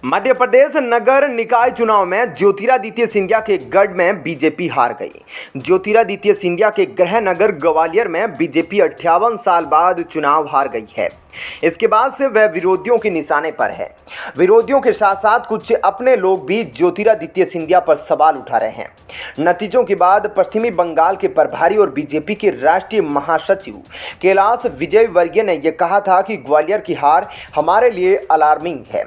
मध्य प्रदेश नगर निकाय चुनाव में ज्योतिरादित्य सिंधिया के गढ़ में बीजेपी हार गई। ज्योतिरादित्य सिंधिया के गृह नगर ग्वालियर में बीजेपी 58 साल बाद चुनाव हार गई है। इसके बाद से वह विरोधियों के निशाने पर है। विरोधियों के साथ साथ कुछ अपने लोग भी ज्योतिरादित्य सिंधिया पर सवाल उठा रहे हैं। नतीजों के बाद पश्चिमी बंगाल के प्रभारी और बीजेपी के राष्ट्रीय महासचिव कैलाश विजयवर्गीय ने यह कहा था कि ग्वालियर की हार हमारे लिए अलार्मिंग है।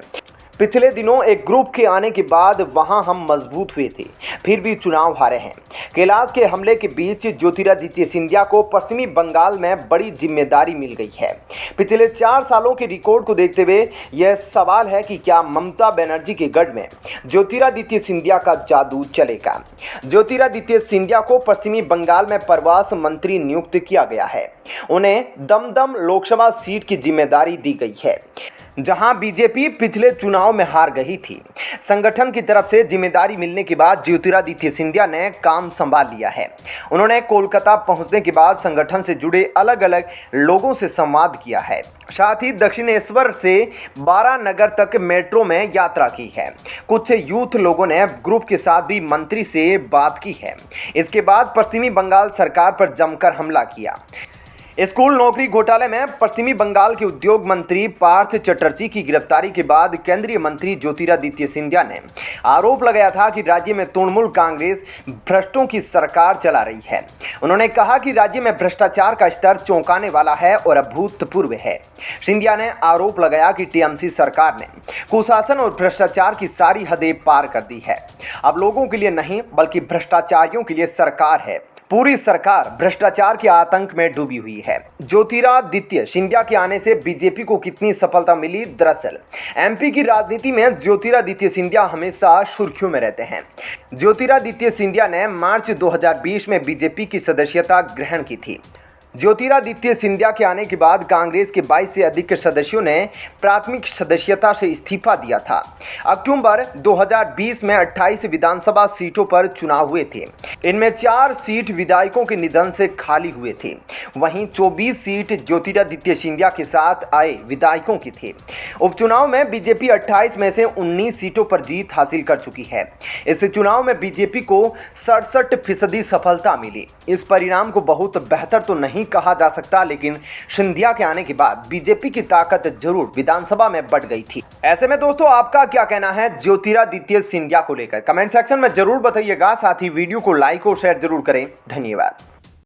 पिछले दिनों एक ग्रुप के आने के बाद वहां हम मजबूत हुए थे, फिर भी चुनाव हारे हैं। कैलाश के हमले के बीच ज्योतिरादित्य सिंधिया को पश्चिमी बंगाल में बड़ी जिम्मेदारी मिल गई है। पिछले 4 सालों के रिकॉर्ड को देखते हुए यह सवाल है कि क्या ममता बनर्जी के गढ़ में ज्योतिरादित्य सिंधिया का जादू चलेगा। ज्योतिरादित्य सिंधिया को पश्चिमी बंगाल में प्रवास मंत्री नियुक्त किया गया है। उन्हें दमदम लोकसभा सीट की जिम्मेदारी दी गई है, जहां बीजेपी पिछले चुनाव में हार गई थी। संगठन की तरफ से जिम्मेदारी मिलने के बाद ज्योतिरादित्य सिंधिया ने काम संभाल लिया है। उन्होंने कोलकाता पहुंचने के बाद संगठन से जुड़े अलग अलग लोगों से संवाद किया है। साथ ही दक्षिणेश्वर से 12 नगर तक मेट्रो में यात्रा की है। कुछ यूथ लोगों ने ग्रुप के साथ भी मंत्री से बात की है। इसके बाद पश्चिमी बंगाल सरकार पर जमकर हमला किया। स्कूल नौकरी घोटाले में पश्चिमी बंगाल के उद्योग मंत्री पार्थ चटर्जी की गिरफ्तारी के बाद केंद्रीय मंत्री ज्योतिरादित्य सिंधिया ने आरोप लगाया था कि राज्य में तृणमूल कांग्रेस भ्रष्टों की सरकार चला रही है। उन्होंने कहा कि राज्य में भ्रष्टाचार का स्तर चौंकाने वाला है और अभूतपूर्व है। सिंधिया ने आरोप लगाया कि टीएमसी सरकार ने कुशासन और भ्रष्टाचार की सारी हदें पार कर दी है। अब लोगों के लिए नहीं बल्कि भ्रष्टाचारियों के लिए सरकार है। पूरी सरकार भ्रष्टाचार के आतंक में डूबी हुई है। ज्योतिरादित्य सिंधिया के आने से बीजेपी को कितनी सफलता मिली? दरअसल एमपी की राजनीति में ज्योतिरादित्य सिंधिया हमेशा सुर्खियों में रहते हैं। ज्योतिरादित्य सिंधिया ने मार्च 2020 में बीजेपी की सदस्यता ग्रहण की थी। ज्योतिरादित्य सिंधिया के आने के बाद कांग्रेस के 22 से अधिक सदस्यों ने प्राथमिक सदस्यता से इस्तीफा दिया था। अक्टूबर 2020 में 28 विधानसभा सीटों पर चुनाव हुए थे। इनमें 4 सीट विधायकों के निधन से खाली हुए थे। वहीं 24 सीट ज्योतिरादित्य सिंधिया के साथ आए विधायकों की थी। उपचुनाव में बीजेपी 28 में से 19 सीटों पर जीत हासिल कर चुकी है। इस चुनाव में बीजेपी को 67% सफलता मिली। इस परिणाम को बहुत बेहतर तो नहीं कहा जा सकता, लेकिन सिंधिया के आने के बाद बीजेपी की ताकत जरूर विधानसभा में बढ़ गई थी। ऐसे में दोस्तों आपका क्या कहना है ज्योतिरादित्य सिंधिया को लेकर? कमेंट सेक्शन में जरूर बताइएगा। साथ ही वीडियो को लाइक और शेयर जरूर करें। धन्यवाद।